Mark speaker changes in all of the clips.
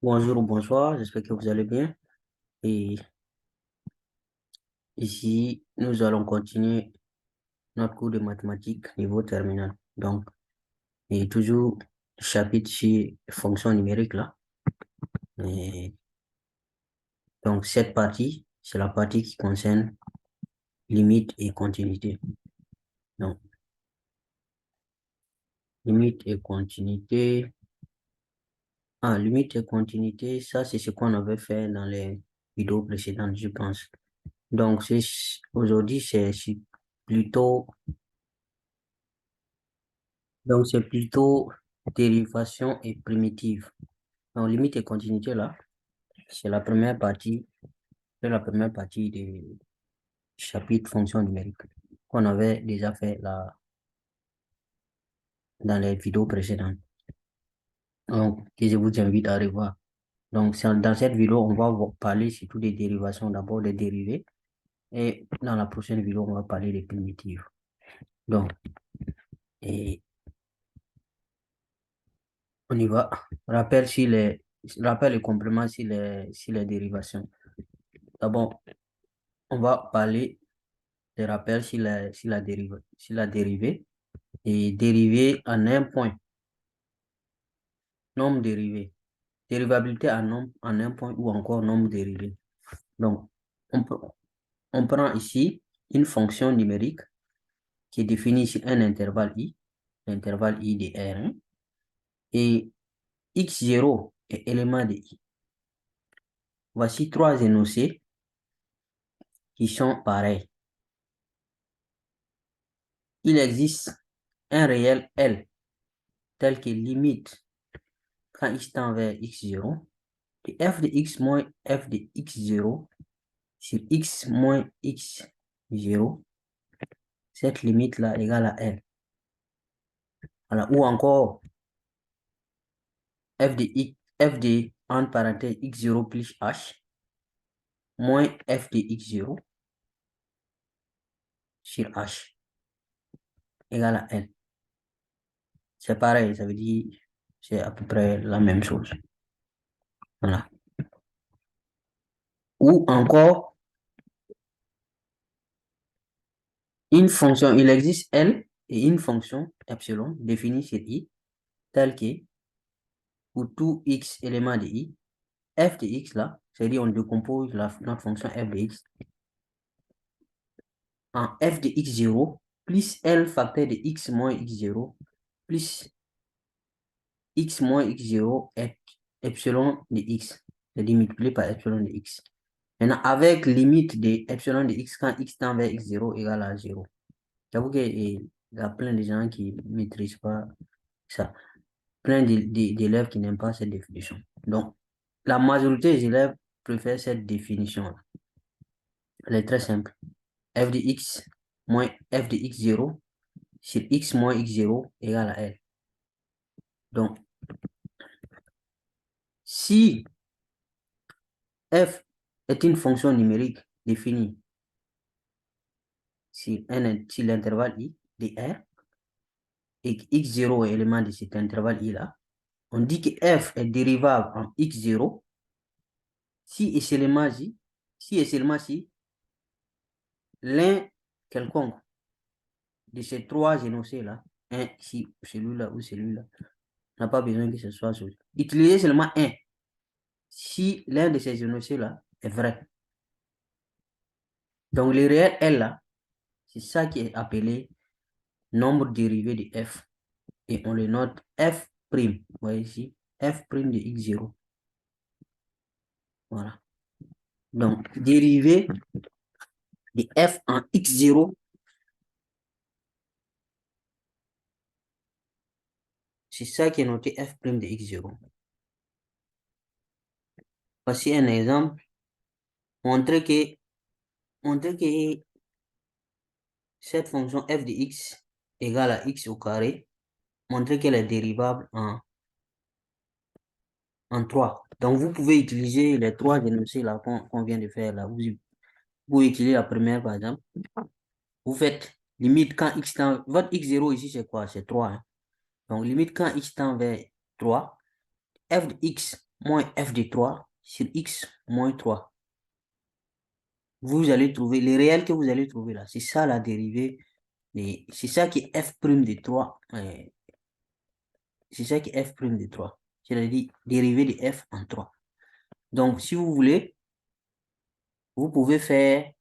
Speaker 1: Bonjour ou bonsoir, j'espère que vous allez bien. Et ici, nous allons continuer notre cours de mathématiques niveau terminal. Donc, et toujours chapitre sur fonctions numériques là. Et donc, cette partie, c'est la partie qui concerne limite et continuité. Donc, limite et continuité. Ah, limite et continuité, ça, c'est ce qu'on avait fait dans les vidéos précédentes, je pense. Donc, aujourd'hui, plutôt c'est plutôt dérivation et primitive. Donc, limite et continuité, là, c'est la première partie, c'est la première partie du chapitre fonction numérique qu'on avait déjà fait là, dans les vidéos précédentes. Donc, que je vous invite à revoir. Donc, dans cette vidéo, on va parler surtout des dérivations, d'abord des dérivés. Et dans la prochaine vidéo, on va parler des primitives. Donc, et on y va. Rappel et complément sur les dérivations. D'abord, on va parler des rappels sur la dérivée et dérivée en un point, nombre dérivé, dérivabilité en un point ou encore nombre dérivé. Donc, on, peut- on prend ici une fonction numérique qui est définie sur un intervalle i, l'intervalle i de R1, et x0 est élément de i. Voici trois énoncés qui sont pareils. Il existe un réel L tel que limite quand x tend vers x0 de f de x moins f de x0 sur x moins x0, cette limite-là égale à L. Alors, ou encore f de entre parenthèses x0 plus h moins f de x0 sur h égale à L. C'est pareil, ça veut dire c'est à peu près la même chose. Voilà. Ou encore une fonction, il existe L et une fonction epsilon définie sur i telle que pour tout x élément de i, f de x là, c'est-à-dire on décompose notre fonction f de x en f de x0 plus L facteur de x moins x0 plus x moins x0 est epsilon de x. C'est-à-dire multiplié par epsilon de x. Maintenant, avec limite de epsilon de x quand x tend vers x0 égale à 0. J'avoue qu'il y a plein de gens qui ne maîtrisent pas ça. Plein d'élèves qui n'aiment pas cette définition. Donc, la majorité des élèves préfèrent cette définition-là. Elle est très simple. F de x moins f de x0 sur x moins x0 égale à L. Donc, si f est une fonction numérique définie sur l'intervalle i de R et que x0 est élément de cet intervalle i-là, on dit que f est dérivable en x0 si et seulement si l'un quelconque de ces trois énoncés-là, si celui-là ou celui-là, n'a pas besoin que ce soit celui. Utilisez seulement un si l'un de ces énoncés-là est vrai. Donc, le réel L là, c'est ça qui est appelé nombre dérivé de f. Et on le note f'. Vous voyez ici, f' de x0. Voilà. Donc, dérivé de f en x0, c'est ça qui est noté f' de x0. Voici un exemple. Montrer que cette fonction f de x égale à x au carré, montrer qu'elle est dérivable en 3. Donc, vous pouvez utiliser les trois énoncés là qu'on vient de faire là. Vous utilisez la première, par exemple. Vous faites limite quand x tend... Votre x0 ici, c'est quoi? C'est 3. Hein. Donc, limite quand x tend vers 3, f de x moins f de 3 sur x moins 3. Vous allez trouver, les réels que vous allez trouver là, c'est ça la dérivée. C'est ça qui est f' de 3. C'est ça qui est f' de 3. C'est-à-dire dérivée de f en 3. Donc, si vous voulez, vous pouvez faire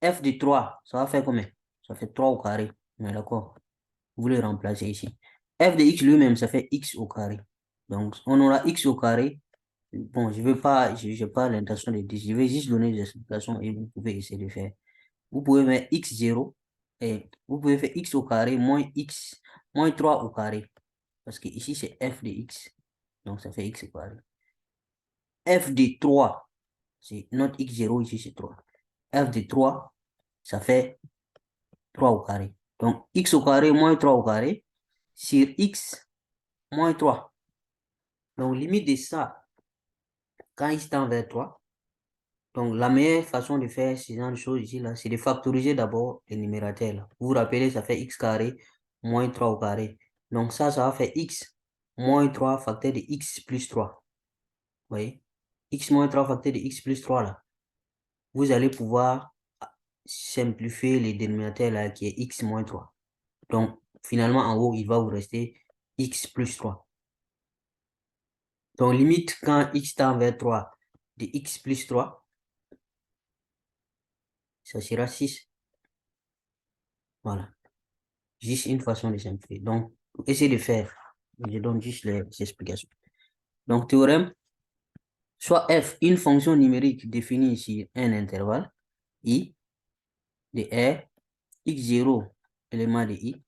Speaker 1: f de 3. Ça va faire combien? Ça fait 3 au carré. D'accord? Vous le remplacez ici. F de x lui-même, ça fait x au carré. Donc, on aura x au carré. Bon, je veux pas, j'ai pas l'intention de dire, je vais juste donner des explications et vous pouvez essayer de faire. Vous pouvez mettre x0 et vous pouvez faire x au carré moins x, moins 3 au carré. Parce que ici, c'est f de x. Donc, ça fait x au carré. F de 3, c'est notre x0 ici, c'est 3. F de 3, ça fait 3 au carré. Donc, x au carré moins 3 au carré sur x moins 3. Donc, limite de ça, quand x tend vers 3. Donc, la meilleure façon de faire ce genre de choses ici, là, c'est de factoriser d'abord les numérateurs. Là. Vous vous rappelez, ça fait x carré moins 3 au carré. Donc, ça va faire x moins 3 facteur de x plus 3. Vous voyez? X moins 3 facteur de x plus 3, là. Vous allez pouvoir simplifier les dénominateurs, là, qui est x moins 3. Donc, finalement, en haut, il va vous rester x plus 3. Donc, limite, quand x tend vers 3, de x plus 3, ça sera 6. Voilà. Juste une façon de simplifier. Donc, essayez de faire. Je donne juste les explications. Donc, théorème, soit f, une fonction numérique définie sur un intervalle, i, de r, x0, élément de i.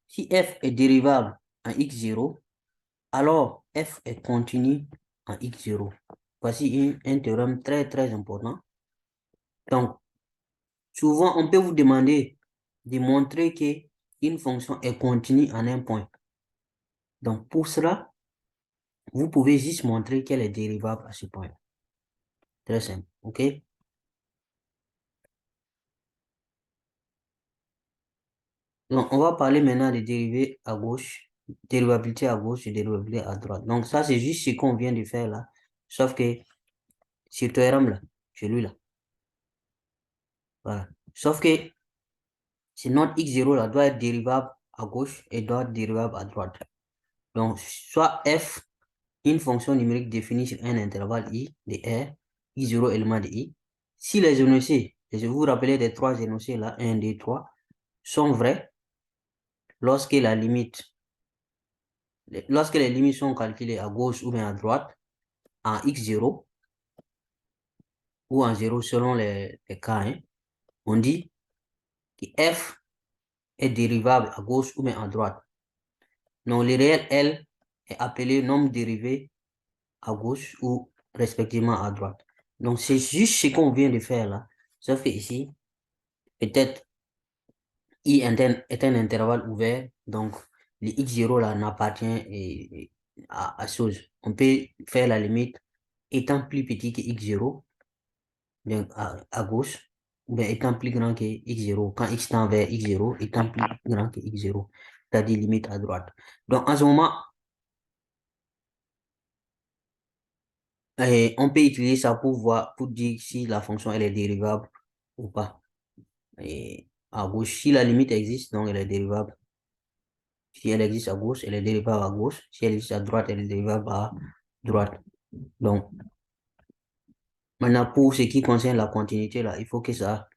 Speaker 1: Si f est dérivable en x0, alors f est continu en x0. Voici un théorème très, très important. Donc, souvent, on peut vous demander de montrer qu'une fonction est continue en un point. Donc, pour cela, vous pouvez juste montrer qu'elle est dérivable à ce point. Très simple, OK? Donc, on va parler maintenant de dérivée à gauche, dérivabilité à gauche et dérivabilité à droite. Donc, ça, c'est juste ce qu'on vient de faire là. Sauf que ce théorème-là, celui-là. Voilà. Sauf que c'est notre x0 là doit être dérivable à gauche et doit être dérivable à droite. Donc, soit f, une fonction numérique définie sur un intervalle i de r, x0 élément de i. Si les énoncés, vous vous rappelez des trois énoncés là, 1, 2, 3, sont vrais, lorsque la limite, lorsque les limites sont calculées à gauche ou bien à droite, en x0 ou en 0 selon les cas, hein, on dit que f est dérivable à gauche ou bien à droite. Donc, le réel L est appelé nombre dérivé à gauche ou respectivement à droite. Donc, c'est juste ce qu'on vient de faire là. Sauf que ici, peut-être I est un intervalle ouvert, donc le x0 là n'appartient à chose. On peut faire la limite étant plus petit que x0, donc à gauche, ou bien étant plus grand que x0, quand x tend vers x0, étant plus grand que x0, c'est-à-dire limite à droite. Donc en ce moment, on peut utiliser ça pour voir, pour dire si la fonction elle est dérivable ou pas. Et à gauche, si la limite existe, donc elle est dérivable. Si elle existe à gauche, elle est dérivable à gauche. Si elle existe à droite, elle est dérivable à droite. Donc, maintenant, pour ce qui concerne la continuité, là, il faut que ça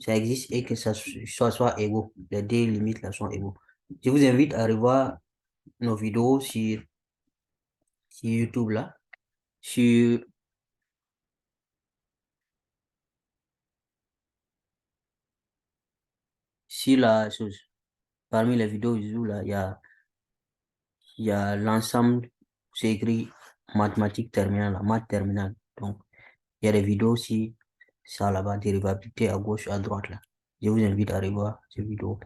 Speaker 1: existe et que ça soit égaux. Les deux limites là sont égaux. Je vous invite à revoir nos vidéos sur YouTube là, sur, sur la chose. Parmi les vidéos YouTube là, il y a l'ensemble, c'est écrit mathématiques terminale, la maths terminale. Donc, il y a des vidéos aussi, ça là-bas, dérivabilité à gauche, à droite là. Je vous invite à revoir ces vidéos.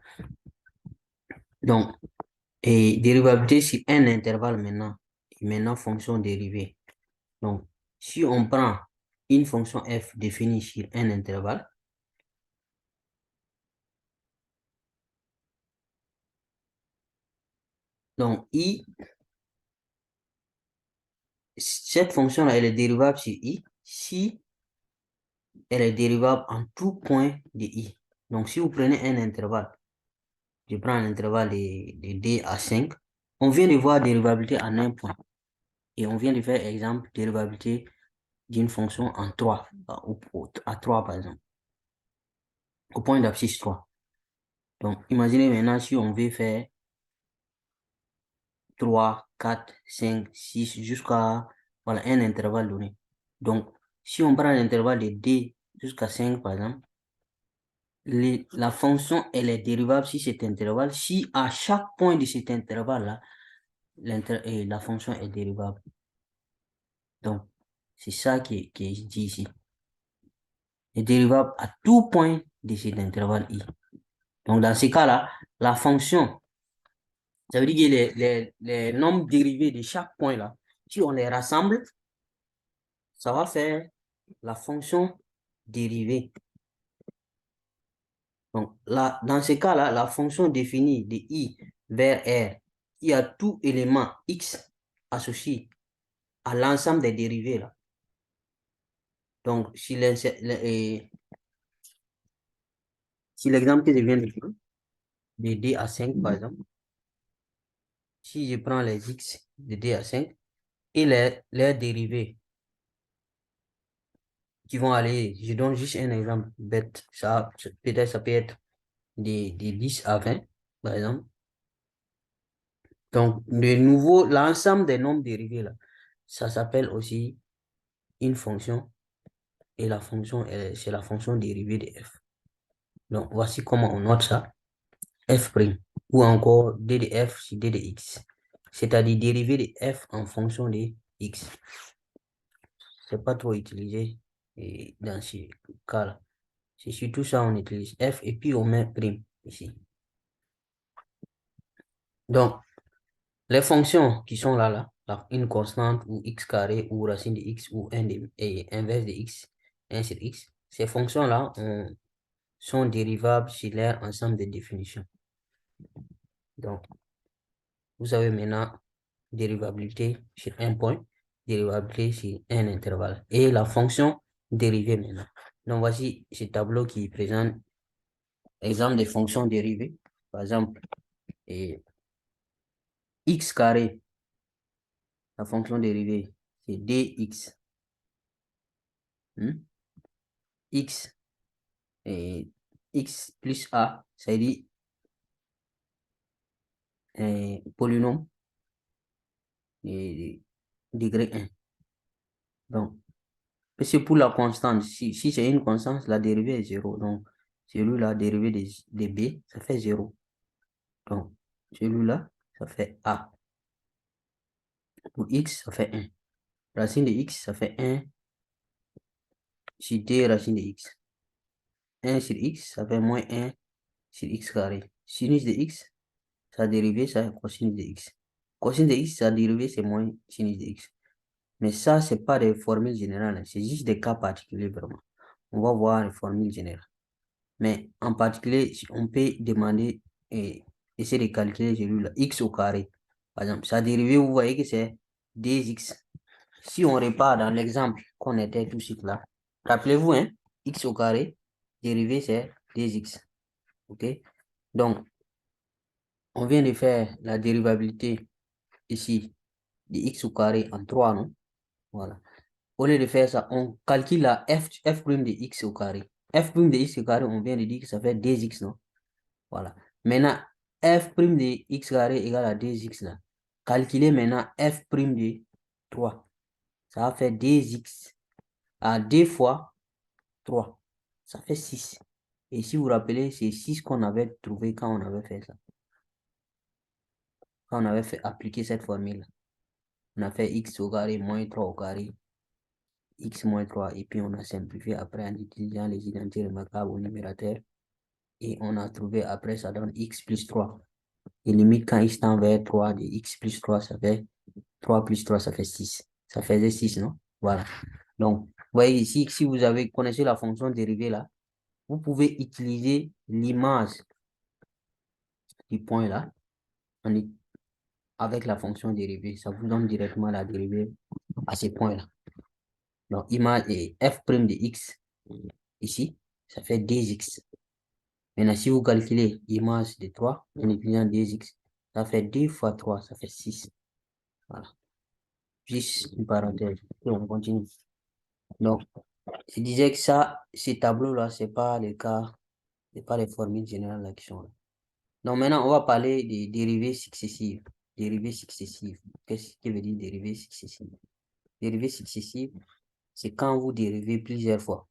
Speaker 1: Donc, et dérivabilité sur un intervalle maintenant, et maintenant fonction dérivée. Donc, si on prend une fonction f définie sur un intervalle, Donc, I, cette fonction-là, elle est dérivable sur I si elle est dérivable en tout point de I. Donc, si vous prenez un intervalle, je prends un intervalle de D à 5, on vient de voir dérivabilité en un point. Et on vient de faire exemple dérivabilité d'une fonction en 3, à 3 par exemple, au point d'abscisse 3. Donc, imaginez maintenant si on veut faire 3, 4, 5, 6, jusqu'à voilà, un intervalle donné. Donc, si on prend l'intervalle de D jusqu'à 5, par exemple, la fonction, elle est dérivable sur cet intervalle. Si à chaque point de cet intervalle-là, la fonction est dérivable. Donc, c'est ça qui est dit ici. Est dérivable à tout point de cet intervalle I. Donc, dans ce cas-là, la fonction, ça veut dire que les nombres dérivés de chaque point là, si on les rassemble, ça va faire la fonction dérivée. Donc, là, dans ce cas-là, la fonction définie de I vers R, qui a tout élément X associé à l'ensemble des dérivés là. Donc, si l'exemple que je viens de prendre, de D à 5 par exemple, si je prends les X de D à 5 et les dérivés qui vont aller, je donne juste un exemple bête, ça, peut-être ça peut être des 10 à 20, par exemple. Donc, de nouveau, l'ensemble des nombres dérivés, là, ça s'appelle aussi une fonction, et la fonction, c'est la fonction dérivée de f. Donc, voici comment on note ça. F', ou encore d de f sur d de x, c'est-à-dire dérivé de f en fonction de x. C'est pas trop utilisé dans ce cas-là. C'est surtout ça, on utilise f et puis on met prime ici. Donc, les fonctions qui sont là, une constante ou x carré ou racine de x ou et inverse de x, 1 sur x, ces fonctions-là sont dérivables sur leur ensemble de définitions. Donc, vous avez maintenant dérivabilité sur un point, dérivabilité sur un intervalle. Et la fonction dérivée maintenant. Donc, voici ce tableau qui présente exemple des fonctions dérivées. Par exemple, x carré, la fonction dérivée, c'est dx. X et x plus a, ça dit polynôme et degré 1. Donc, c'est pour la constante. Si c'est une constante, la dérivée est 0. Donc, celui-là, dérivée de b, ça fait 0. Donc, celui-là, ça fait a. Pour x, ça fait 1. Racine de x, ça fait 1 sur d racine de x. 1 sur x, ça fait moins 1 sur x carré. Sinus de x, sa dérivée, c'est cosinus de x. Cosinus de x, sa dérivée, c'est moins sinus de x. Mais ça, ce n'est pas des formules générales, c'est juste des cas particuliers vraiment. On va voir les formules générales. Mais en particulier, on peut demander et essayer de calculer celui-là, x au carré. Par exemple, sa dérivée, vous voyez que c'est 2x. Si on repart dans l'exemple qu'on était tout de suite là, rappelez-vous, hein, x au carré, dérivée c'est 2x. OK? Donc, on vient de faire la dérivabilité ici de x au carré en 3, non? Voilà. Au lieu de faire ça, on calcule la f' de x au carré. F' de x au carré, on vient de dire que ça fait 2x, non? Voilà. Maintenant, f' de x carré égale à 2x, là. Calculez maintenant f' de 3. Ça va faire 2x à 2 fois 3. Ça fait 6. Et si vous vous rappelez, c'est 6 qu'on avait trouvé quand on avait fait ça. Quand on avait fait appliquer cette formule. On a fait x au carré moins 3 au carré. X moins 3. Et puis on a simplifié après en utilisant les identités remarquables au numérateur. Et on a trouvé après, ça donne x plus 3. Et limite, quand x tend vers 3, de x plus 3, ça fait 3 plus 3, ça fait 6. Ça faisait 6, non? Voilà. Donc, vous voyez ici, si vous connaissez la fonction dérivée là, vous pouvez utiliser l'image du point là avec la fonction dérivée. Ça vous donne directement la dérivée à ces points-là. Donc, image et f' de x, ici, ça fait 2x. Maintenant, si vous calculez image de 3 en utilisant 2x, ça fait 2 fois 3, ça fait 6. Voilà. Juste une parenthèse. Et on continue. Donc, je disais que ça, ces tableaux-là, c'est pas les cas, c'est pas les formules générales là qui sont là. Donc, maintenant, on va parler des dérivées successives. Dérivées successives. Qu'est-ce qui veut dire dérivées successives? Dérivées successives, c'est quand vous dérivez plusieurs fois.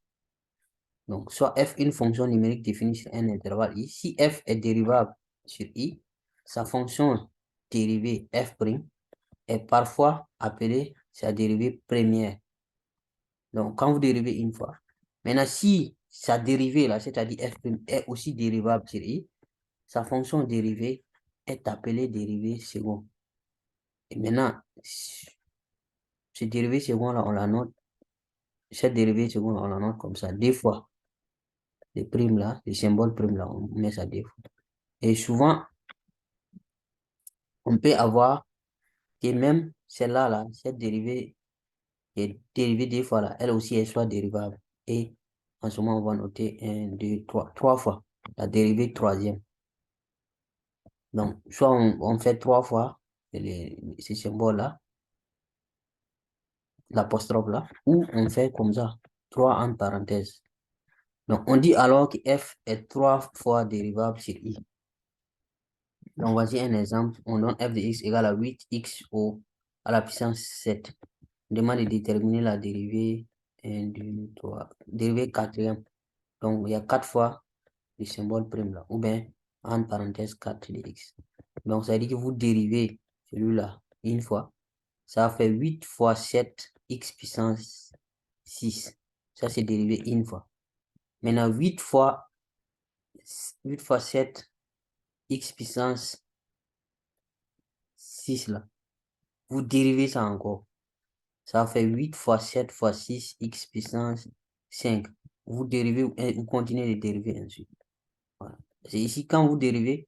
Speaker 1: Donc, soit f, une fonction numérique définie sur un intervalle i. Si f est dérivable sur i, sa fonction dérivée f' est parfois appelée sa dérivée première. Donc, quand vous dérivez une fois, maintenant, si sa dérivée, là, c'est-à-dire f' est aussi dérivable sur i, sa fonction dérivée est appelée dérivée seconde. Et maintenant, cette dérivée seconde-là, on la note, cette dérivée seconde, on la note comme ça, deux fois. Les primes là, les symboles primes là, on met ça deux fois. Et souvent, on peut avoir que même celle-là, là, cette dérivée qui est dérivée deux fois là, elle aussi, elle soit dérivable. Et en ce moment, on va noter 1, 2, 3, trois fois la dérivée troisième. Donc, soit on fait trois fois ces symboles-là, l'apostrophe là, ou on fait comme ça, 3 en parenthèse. Donc, on dit alors que f est 3 fois dérivable sur i. Donc, voici un exemple. On donne f de x égale à 8x à la puissance 7. On demande de déterminer la dérivée 1, 2, 3, dérivée quatrième. Donc, il y a 4 fois le symbole prime là, ou bien en parenthèse 4 de x. Donc, ça veut dire que vous dérivez celui-là une fois. Ça fait 8 fois 7 x puissance 6. Ça, c'est dérivé une fois. Maintenant, 8 fois 7 x puissance 6 là. Vous dérivez ça encore. Ça fait 8 fois 7 fois 6 x puissance 5. Vous dérivez, vous continuez de dériver ensuite. Voilà. C'est ici, quand vous dérivez,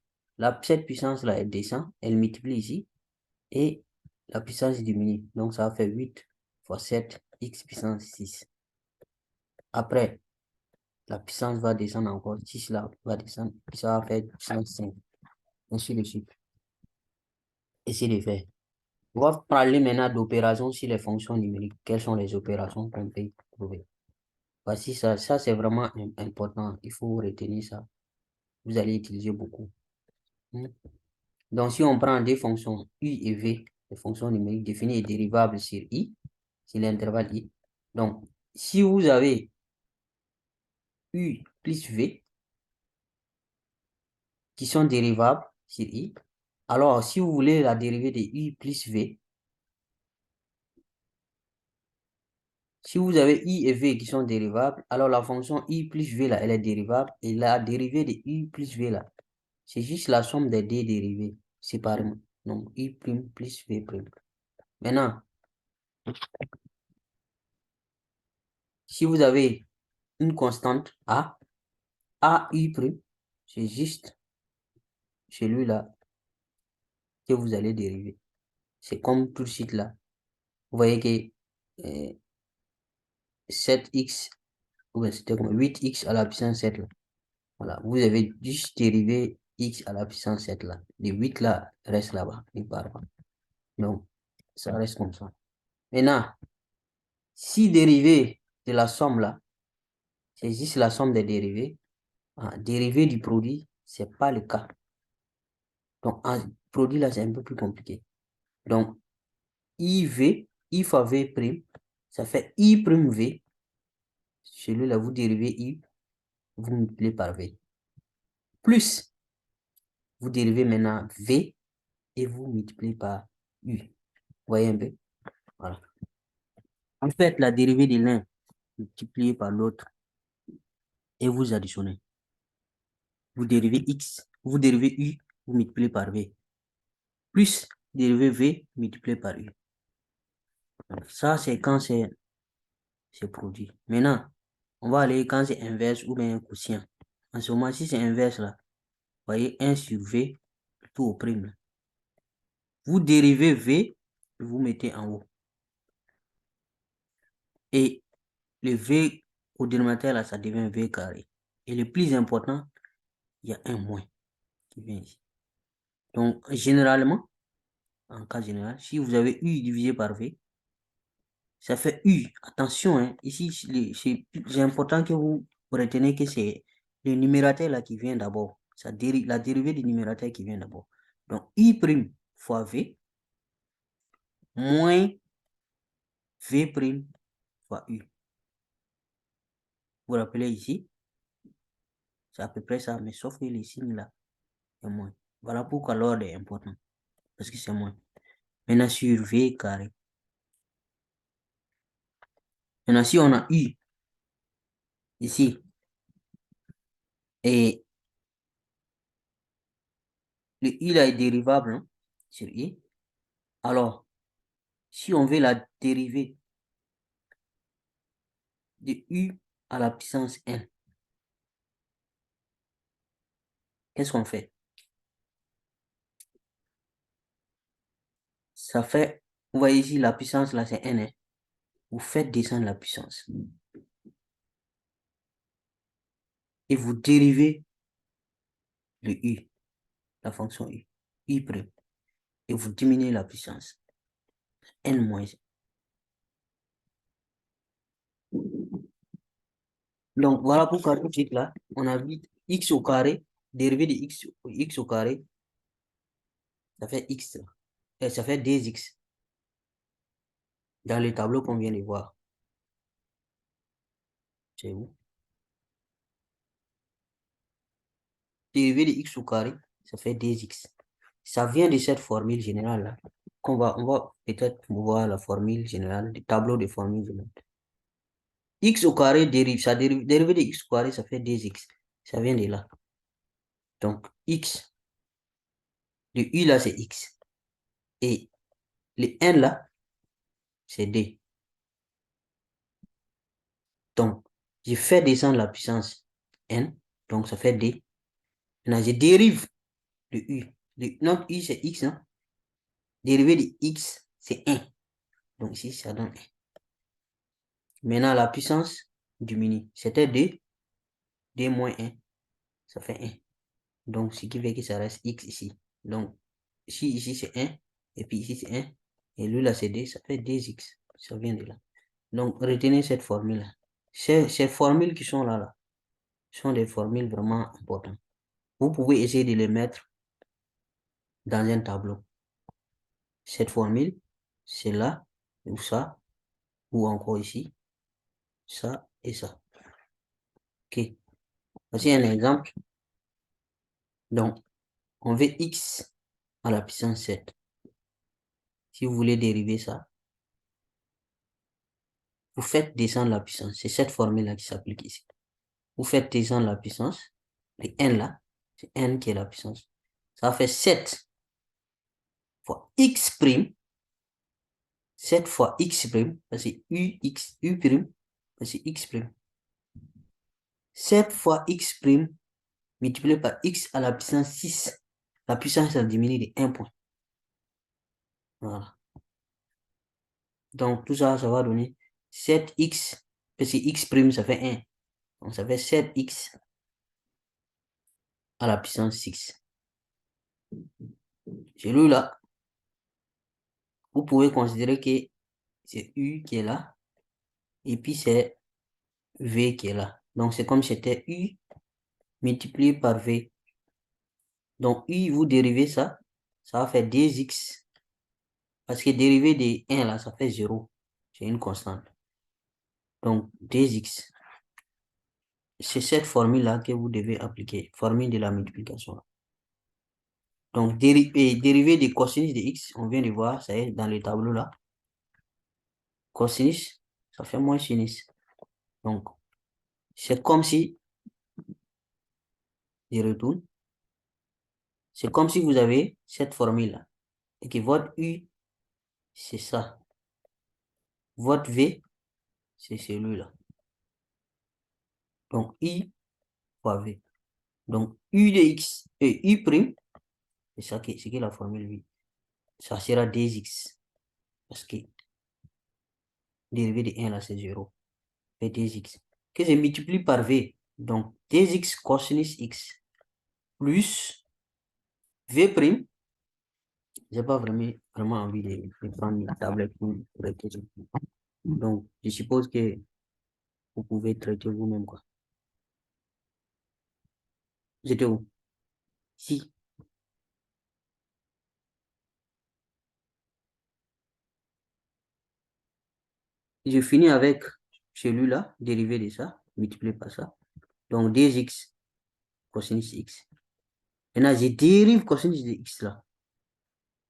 Speaker 1: cette puissance-là, elle descend, elle multiplie ici, et la puissance diminue. Donc, ça fait 8 fois 7 x puissance 6. Après, la puissance va descendre encore, 6 là va descendre, puis ça va faire puissance 5. Ainsi de suite. Essayez de faire. On va parler maintenant d'opérations sur les fonctions numériques. Quelles sont les opérations qu'on peut trouver? Voici ça. Ça, c'est vraiment important. Il faut retenir ça. Vous allez utiliser beaucoup. Hmm. Donc, si on prend des fonctions u et v, les fonctions numériques définies et dérivables sur i, sur l'intervalle i. Donc, si vous avez u plus v qui sont dérivables sur i, alors si vous voulez la dérivée de u plus v, si vous avez i et v qui sont dérivables, alors la fonction i plus v là, elle est dérivable. Et la dérivée de u plus v là, c'est juste la somme des deux dérivées séparément. Donc, i prime plus v prime. Maintenant, si vous avez une constante a u prime, c'est juste celui-là que vous allez dériver. C'est comme tout de suite là. Vous voyez que 7x, ou c'était comme 8x à la puissance 7 là. Voilà, vous avez juste dérivé x à la puissance 7 là. Les 8 là restent là-bas, ils partent pas. Donc, ça reste comme ça. Maintenant, si dérivé de la somme là, c'est juste la somme des dérivés. Dérivé du produit, c'est pas le cas. Donc, un produit là, c'est un peu plus compliqué. Donc, I fois V prime, ça fait I prime V. Celui-là, vous dérivez I, vous multipliez par V. Plus, vous dérivez maintenant V et vous multipliez par U. Vous voyez un peu? Voilà. En fait, la dérivée de l'un multiplié par l'autre et vous additionnez. Vous dérivez X, vous dérivez U, vous multipliez par V. Plus, dérivez V multiplié par U. Donc, ça, c'est quand c'est produit. Maintenant, on va aller quand c'est inverse ou bien quotient. En ce moment, si c'est inverse là, vous voyez 1 sur V tout au prime. Vous dérivez V, vous mettez en haut. Et le V au dénominateur, là, ça devient V carré. Et le plus important, il y a un moins qui vient ici. Donc, généralement, en cas général, si vous avez U divisé par V, ça fait U. Attention, hein, ici, c'est important que vous retenez que c'est le numérateur là qui vient d'abord. La dérivée du numérateur qui vient d'abord. Donc, I' fois V moins V' fois U. Vous vous rappelez ici, c'est à peu près ça, mais sauf que les signes là, est moins. Voilà pourquoi l'ordre est important, parce que c'est moins. Maintenant, sur V carré. Maintenant, si on a U ici, et le U là est dérivable hein, sur I, alors, si on veut la dérivée de U à la puissance n, qu'est-ce qu'on fait? Ça fait, vous voyez ici, la puissance là, c'est n. Hein. Vous faites descendre la puissance. Et vous dérivez le U, la fonction U, U'. Et vous diminuez la puissance. N moins. Donc, voilà pourquoi tout de suite là, on a vu x au carré, dérivé de x au carré, ça fait x. Et ça fait 2x. Dans le tableau qu'on vient de voir. C'est où? Dérivé de x au carré, ça fait 2x. Ça vient de cette formule générale là. On va peut-être voir la formule générale, le tableau de formule générale. X au carré dérivé de x au carré, ça fait 2x. Ça vient de là. Donc, x, le u là, c'est x. Et le n là, c'est d. Donc, je fais descendre la puissance n. Donc, ça fait d. Maintenant, je dérive le u. Notre u, c'est x, non? Dérivé de x, c'est 1. Donc, ici, ça donne 1. Maintenant, la puissance diminue. C'était 2. 2 moins 1, ça fait 1. Donc, ce qui fait que ça reste x ici. Donc, ici c'est 1, et puis ici c'est 1, et lui là c'est 2, ça fait 2x. Ça vient de là. Donc, retenez cette formule-là. Ces formules qui sont là sont des formules vraiment importantes. Vous pouvez essayer de les mettre dans un tableau. Cette formule, c'est là, ou ça, ou encore ici, ça et ça. Ok. Voici un exemple. Donc, on veut x à la puissance 7. Si vous voulez dériver ça, vous faites descendre la puissance. C'est cette formule-là qui s'applique ici. Vous faites descendre la puissance. Et n là, c'est n qui est la puissance. Ça fait 7 fois x prime. 7 fois x prime, c'est u prime, c'est x prime. 7 fois x prime multiplié par x à la puissance 6. La puissance a diminué de 1 point. Voilà. Donc, tout ça, ça va donner 7x, parce que x prime, ça fait 1. Donc, ça fait 7x à la puissance 6. Celui-là, vous pouvez considérer que c'est U qui est là, et puis c'est V qui est là. Donc, c'est comme si c'était U multiplié par V. Donc, U, vous dérivez ça, ça va faire 2x. Parce que dérivé de 1 là, ça fait 0. C'est une constante. Donc, 2x. C'est cette formule-là que vous devez appliquer. Formule de la multiplication. Donc, dérivé de cosinus de x, on vient de voir, ça est dans le tableau là. Cosinus, ça fait moins sinus. Donc, c'est comme si, je retourne, c'est comme si vous avez cette formule-là. Et que votre U, c'est ça. Votre V, c'est celui-là. Donc, I fois V. Donc, U de X et U', c'est ça qui est la formule V. ça sera 2x. Parce que dérivé de 1 là, c'est 0. Fait 2x. Que je multiplie par v. Donc, 2x cosinus x plus v'. J'ai pas vraiment envie de prendre la tablette pour traiter. Donc, je suppose que vous pouvez traiter vous-même, quoi. J'étais où? Si. Je finis avec celui-là, dérivé de ça, multiplié par ça. Donc, 2x cosinus x. Maintenant, je dérive cosinus de x là,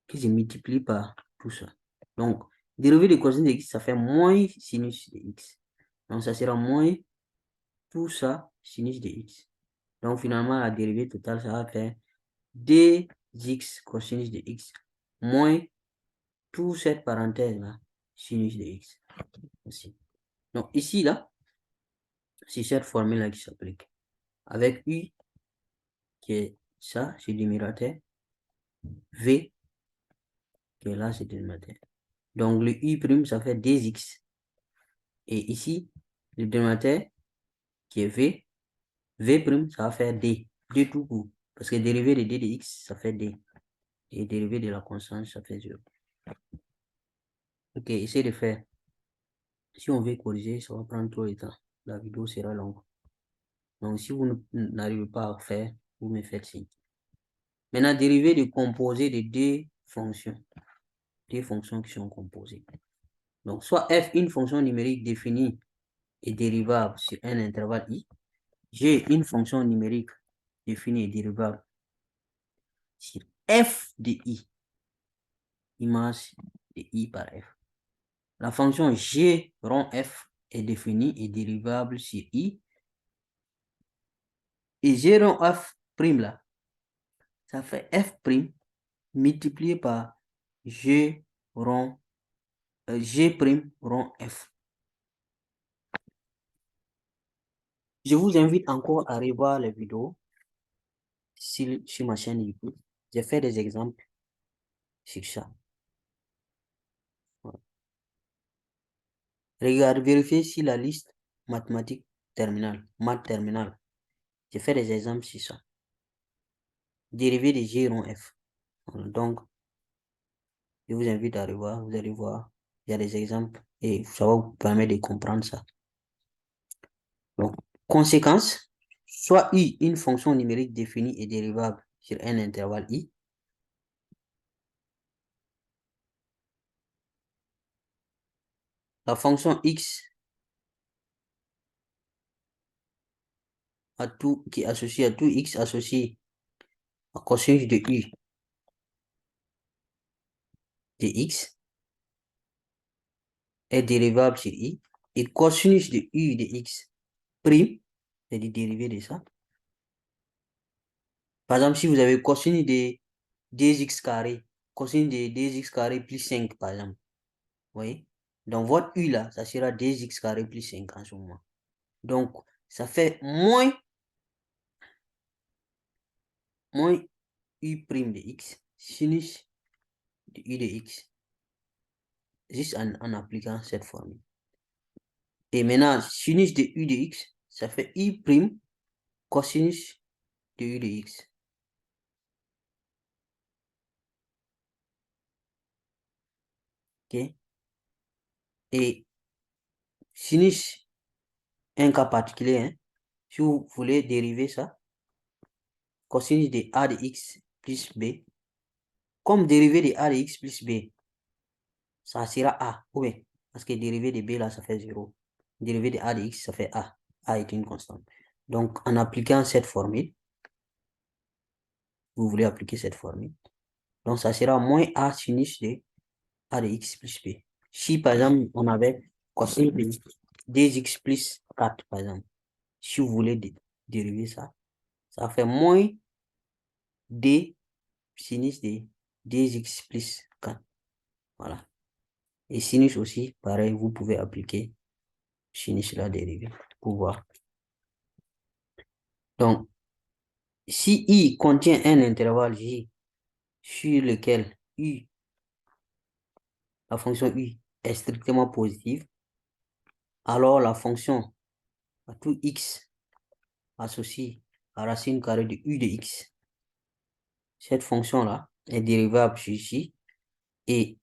Speaker 1: que je multiplie par tout ça. Donc, dérivé de cosinus de x, ça fait moins sinus de x. Donc, ça sera moins tout ça, sinus de x. Donc, finalement, la dérivée totale, ça va faire 2x cosinus de x moins toute cette parenthèse-là, sinus de x. Aussi. Donc, ici, là, c'est cette formule-là qui s'applique. Avec u, qui est ça, c'est le numérateur. V, qui est là, c'est le dénominateur. Donc, le u', ça fait 2x. Et ici, le dénominateur, qui est v, v', ça va faire d. D tout court. Parce que dérivé de d de x, ça fait d. Et dérivé de la constante, ça fait 0. Ok, essayez de faire. Si on veut corriger, ça va prendre trop de temps. La vidéo sera longue. Donc, si vous n'arrivez pas à faire, vous me faites signe. Maintenant, dérivé de composé de deux fonctions. Deux fonctions qui sont composées. Donc, soit f, une fonction numérique définie et dérivable sur un intervalle i. G, une fonction numérique définie et dérivable sur f de i. Image de i par f. La fonction g rond f est définie et dérivable sur i. Et g rond f prime là, ça fait f prime multiplié par g rond f. Je vous invite encore à revoir les vidéos sur ma chaîne YouTube. J'ai fait des exemples sur ça. Voilà. Regardez, vérifiez si la liste mathématique terminale, maths terminale. J'ai fait des exemples sur ça. Dérivé de G rond F. Voilà. Donc, je vous invite à revoir. Vous allez voir, il y a des exemples et ça va vous permettre de comprendre ça. Donc, conséquence, soit I, une fonction numérique définie et dérivable sur un intervalle I. La fonction X qui est associée à tout X associé à cosinus de U de X est dérivable sur I. Et cosinus de U de X prime, c'est le dérivé de ça. Par exemple, si vous avez cosinus de 2x carré, cosinus de 2x carré plus 5, par exemple. Vous voyez? Donc, votre U là, ça sera 2x carré plus 5 en ce moment. Donc, ça fait moins U prime de x, sinus de U de x, juste en appliquant cette formule. Et maintenant, sinus de U de x, ça fait U prime cosinus de U de x. Ok? Et sinus, un cas particulier, hein, si vous voulez dériver ça, cosinus de a de x plus b, comme dérivé de a de x plus b, ça sera a, oui, parce que dérivé de b là, ça fait 0. Dérivé de a de x, ça fait a. A est une constante. Donc, en appliquant cette formule, vous voulez appliquer cette formule, donc ça sera moins a sinus de a de x plus b. Si, par exemple, on avait cosinus de 2x plus 4, par exemple, si vous voulez dériver ça, ça fait moins d sinus de 2x plus 4. Voilà. Et sinus aussi, pareil, vous pouvez appliquer sinus la dérivée pour voir. Donc, si I contient un intervalle J sur lequel U la fonction u est strictement positive, alors la fonction à tout x associé à racine carrée de u de x, cette fonction-là est dérivable ici, et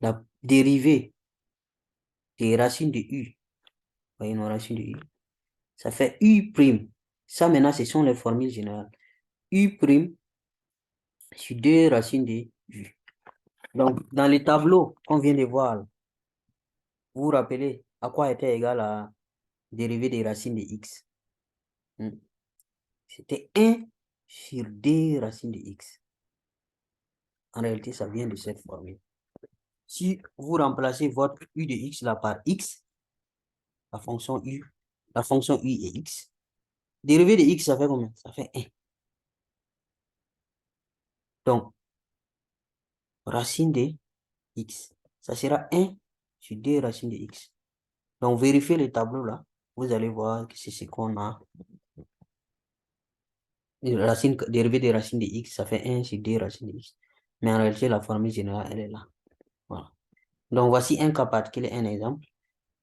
Speaker 1: la dérivée des racines de u, voyez nos racines de u, ça fait u'. Ça maintenant, ce sont les formules générales. U' sur 2 racines de u. Donc, dans les tableaux qu'on vient de voir, vous vous rappelez à quoi était égal la dérivée des racines de x? C'était 1 sur 2 racines de x. En réalité, ça vient de cette formule. Si vous remplacez votre u de x là par x, la fonction u est x. Dérivée de x, ça fait combien? Ça fait 1. Donc, racine de x, ça sera 1 sur 2 racines de x. Donc, vérifiez le tableau là. Vous allez voir que c'est ce qu'on a. Dérivée des racines de x, ça fait 1 sur 2 racines de x. Mais en réalité, la formule générale, elle est là. Voilà. Donc, voici un cas particulier, un exemple.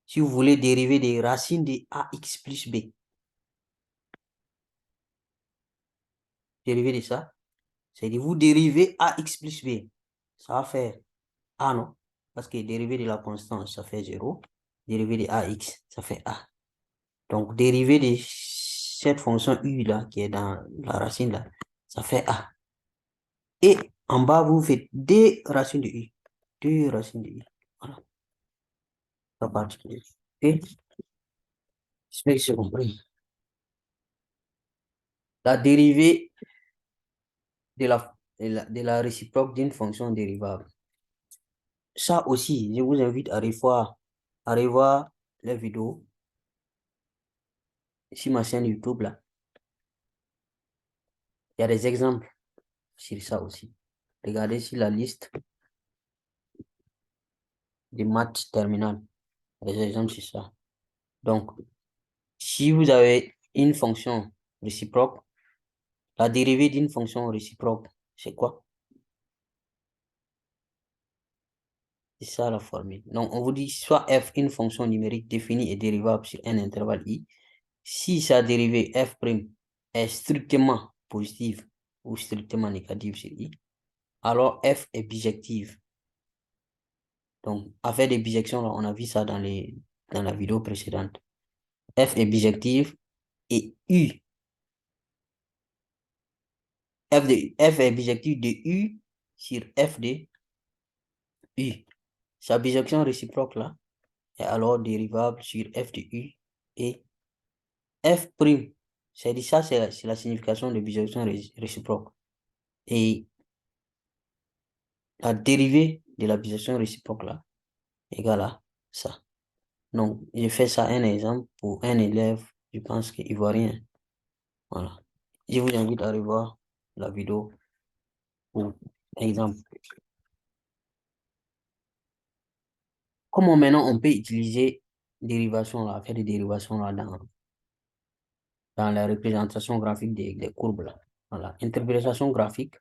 Speaker 1: Si vous voulez dériver des racines de ax plus b, dériver de ça, c'est-à-dire vous dérivez ax plus b. Ça va faire a, non? Parce que dérivé de la constante, ça fait 0. Dérivé de ax, ça fait a. Donc, dérivé de cette fonction u là, qui est dans la racine là, ça fait a. Et en bas, vous faites 2 racines de u. 2 racines de u. Voilà. Ça particulier. Et j'espère que c'est compris. La dérivée de la réciproque d'une fonction dérivable. Ça aussi, je vous invite à revoir les vidéos sur ma chaîne YouTube là. Il y a des exemples sur ça aussi. Regardez sur la liste des maths terminales. Des exemples sur ça. Donc, si vous avez une fonction réciproque, la dérivée d'une fonction réciproque, c'est quoi? C'est ça la formule. Donc, on vous dit soit f, une fonction numérique définie et dérivable sur un intervalle i, si sa dérivée f' est strictement positive ou strictement négative sur i, alors f est bijective. Donc, affaire des bijections, on a vu ça dans la vidéo précédente. F est bijective et U. F est bijective de U sur F de U. Sa bijection réciproque là est alors dérivable sur F de U et F'. C'est-à-dire ça, c'est la signification de bijection réciproque. Et la dérivée de la bijection réciproque là égale à ça. Donc, j'ai fait ça un exemple pour un élève, je pense qu'il voit rien. Voilà. Je vous invite à revoir la vidéo pour exemple. Comment maintenant on peut utiliser dérivation là, faire des dérivations là dans la représentation graphique des courbes là. Voilà. Interprétation graphique,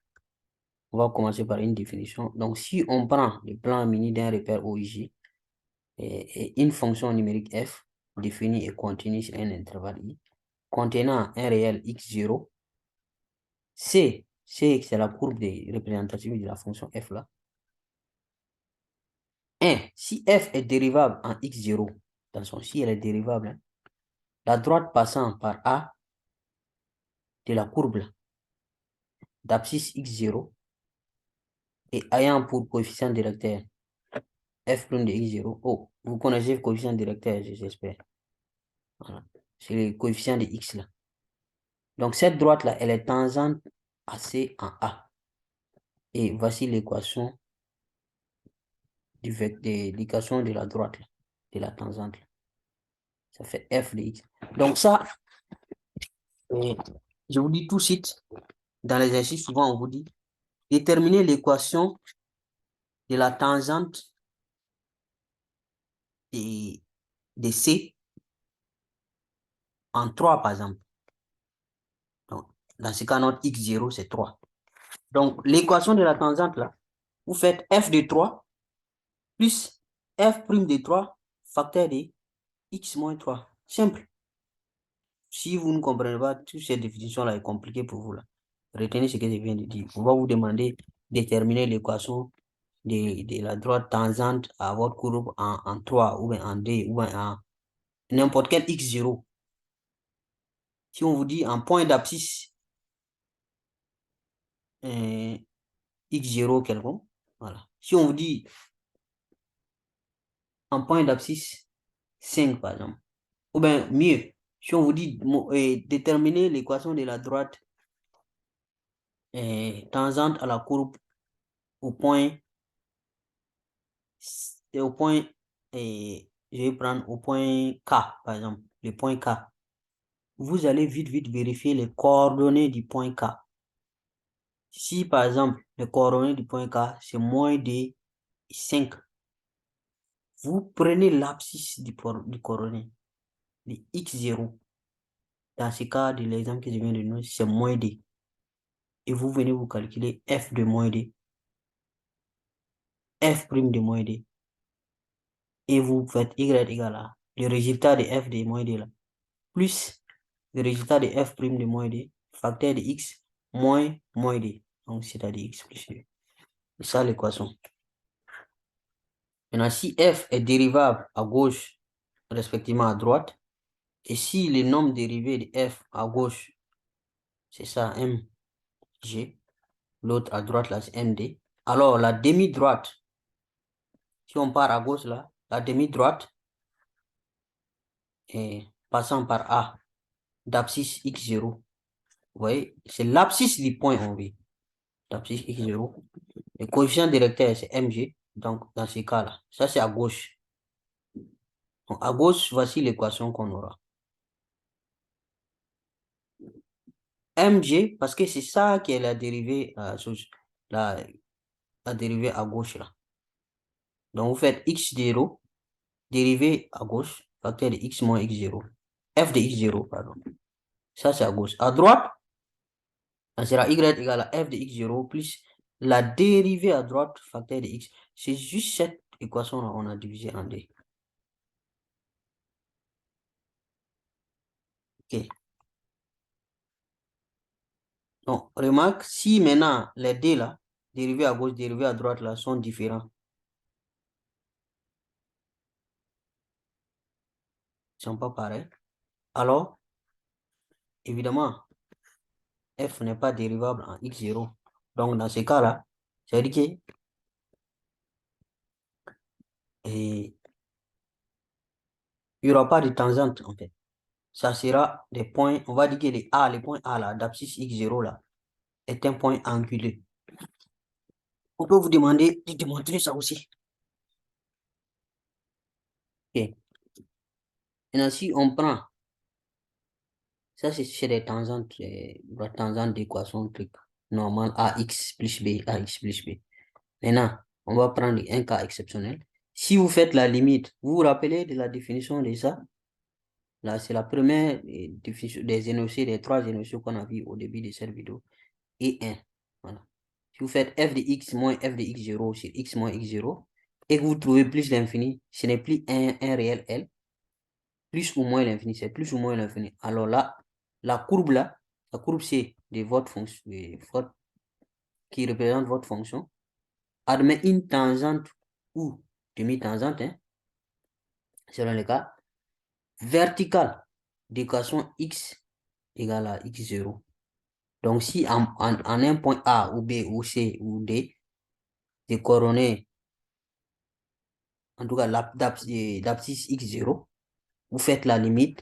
Speaker 1: on va commencer par une définition. Donc, si on prend le plan mini d'un repère OIJ et une fonction numérique f définie et continue sur un intervalle i, contenant un réel x0, c'est la courbe des représentations de la fonction f là. 1. Si f est dérivable en x0, attention, si elle est dérivable, hein, la droite passant par A de la courbe d'abscisse x0 et ayant pour coefficient directeur f' de x0. Oh, vous connaissez le coefficient directeur, j'espère. Voilà. C'est le coefficient de x là. Donc cette droite là, elle est tangente à C en A. Et voici l'équation de la droite là, de la tangente là. Ça fait f de x. Donc ça, je vous dis tout de suite, dans l'exercice, souvent on vous dit, déterminer l'équation de la tangente de C en 3, par exemple. Donc, dans ce cas, notre x0, c'est 3. Donc, l'équation de la tangente, là, vous faites f de 3 plus f' de 3 facteur de x moins 3. Simple. Si vous ne comprenez pas, toute cette définition-là est compliquée pour vous. Là. Retenez ce que je viens de dire. On va vous demander de déterminer l'équation de la droite tangente à votre courbe en 3 ou bien en D ou bien en n'importe quel x0. Si on vous dit en point d'abscisse x0 quelconque, voilà. Si on vous dit en point d'abscisse 5 par exemple, ou bien mieux, si on vous dit déterminer l'équation de la droite tangente à la courbe au point, je vais prendre au point K, par exemple, le point K. Vous allez vite vérifier les coordonnées du point K. Si, par exemple, les coordonnées du point K, c'est moins de 5, vous prenez l'abscisse du coordonnée, le x0. Dans ce cas de l'exemple que je viens de donner, c'est moins d. Et vous venez vous calculer f de moins d, f' de moins d. Et vous faites y égale à le résultat de f de moins d là, plus le résultat de f' de moins d, facteur de x moins d. Donc, c'est-à-dire x plus 2. C'est ça l'équation. Maintenant, si f est dérivable à gauche, respectivement à droite, et si le nombre dérivé de f à gauche, c'est ça, mg, l'autre à droite, là, c'est md, alors la demi-droite, si on part à gauche, là, la demi-droite, passant par A, d'abscisse x0, vous voyez, c'est l'abscisse du point en V, d'abscisse x0. Le coefficient directeur, c'est mg, donc dans ce cas-là, ça c'est à gauche. Donc, à gauche, voici l'équation qu'on aura. mg, parce que c'est ça qui est la dérivée, la dérivée à gauche là. Donc vous faites x0, dérivée à gauche, facteur de x moins x0. F de x0, pardon. Ça c'est à gauche. À droite, ça sera y égale à f de x0 plus la dérivée à droite, facteur de x. C'est juste cette équation-là on a divisé en deux. Ok. Donc, remarque, si maintenant les deux là, dérivés à gauche, dérivés à droite là, sont différents, ils ne sont pas pareils, alors, évidemment, f n'est pas dérivable en x0. Donc, dans ce cas-là, ça veut dire que il n'y aura pas de tangente, en fait. Ça sera des points, on va dire que les points A là, d'abscisse x0 là, est un point angulé. On peut vous demander de démontrer ça aussi. Ok. Maintenant, si on prend, ça c'est des tangentes, la tangente d'équation truc normal ax plus b, ax plus b. Maintenant, on va prendre un cas exceptionnel. Si vous faites la limite, vous vous rappelez de la définition de ça? Là, c'est la première définition des énoncés, des trois énoncés qu'on a vu au début de cette vidéo. Et 1. Voilà. Si vous faites f de x moins f de x0 sur x moins x0, et que vous trouvez plus l'infini, ce n'est plus un réel L, plus ou moins l'infini, c'est plus ou moins l'infini. Alors là, la courbe c'est de votre fonction, qui représente votre fonction, admet une tangente ou demi-tangente, hein, selon le cas, verticale d'équation x égale à x0. Donc, si en un point A ou B ou C ou D, des coordonnées, en tout cas l'abscisse x0, vous faites la limite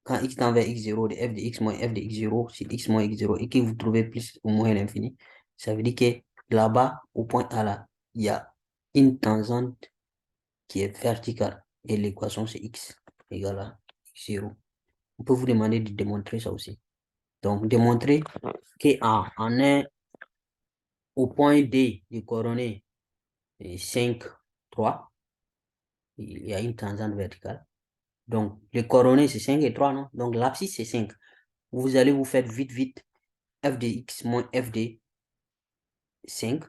Speaker 1: quand x tend vers x0 de f de x moins f de x0 sur x moins x0 et que vous trouvez plus ou moins l'infini, ça veut dire que là-bas, au point A là, il y a une tangente qui est verticale et l'équation c'est x égale à x0. On peut vous demander de démontrer ça aussi. Donc, démontrer qu'en un au point D des coordonnées 5, 3, il y a une tangente verticale. Donc, les coordonnées, c'est 5 et 3, non? Donc, l'abscisse, c'est 5. Vous allez vous faire vite, f de x moins f de 5.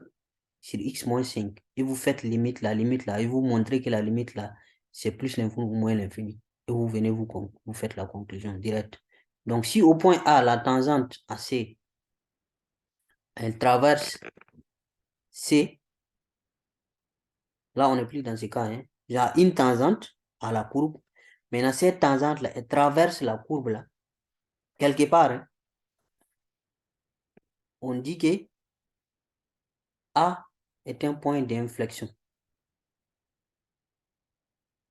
Speaker 1: sur x moins 5. Et vous faites la limite là, et vous montrez que la limite là, c'est plus l'infini ou moins l'infini. Et vous venez, vous faites la conclusion directe. Donc, si au point A, la tangente AC, elle traverse C, là, on n'est plus dans ce cas. Hein. Il y a une tangente à la courbe. Maintenant, cette tangente-là, elle traverse la courbe là. Quelque part, hein, on dit que A est un point d'inflexion.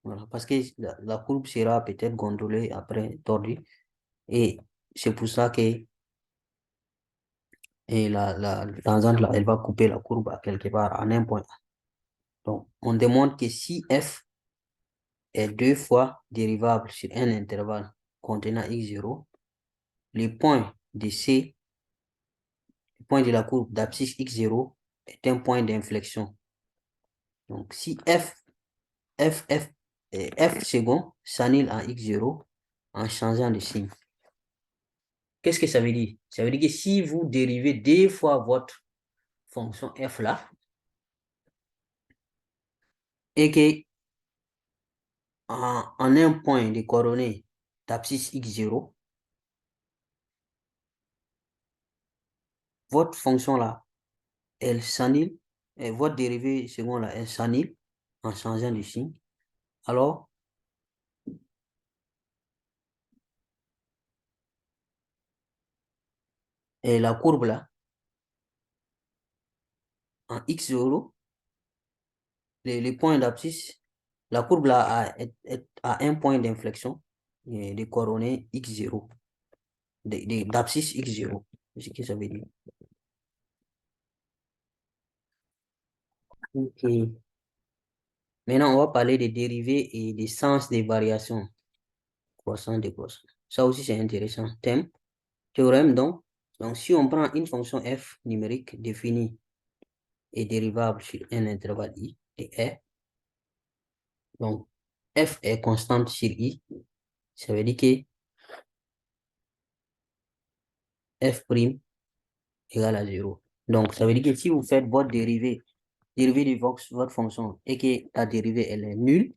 Speaker 1: Voilà, parce que la courbe sera peut-être gondolée après tordue. Et c'est pour ça que la tangente là, elle va couper la courbe à quelque part en un point. Donc, on demande que si f est deux fois dérivable sur un intervalle contenant x0, le point de C, le point de la courbe d'abscisse x0 est un point d'inflexion. Donc, si f second s'annule en x0 en changeant de signe. Qu'est-ce que ça veut dire? Ça veut dire que si vous dérivez deux fois votre fonction f là, et que en un point de coordonnées d'abscisse x0, votre fonction là, elle s'annule, et votre dérivée seconde là, elle s'annule en changeant de signe. Alors, et la courbe là, en x0, les points d'abscisse, la courbe là a un point d'inflexion de coordonnées x0, d'abscisse x0. C'est ce que ça veut dire. Ok. Maintenant, on va parler des dérivés et des sens des variations croissant, décroissant. Ça aussi, c'est intéressant. Thème, théorème, donc, si on prend une fonction f numérique définie et dérivable sur un intervalle i et r, donc f est constante sur i, ça veut dire que f' égale à 0. Donc, ça veut dire que si vous faites votre dérivée de votre fonction et que la dérivée, elle est nulle,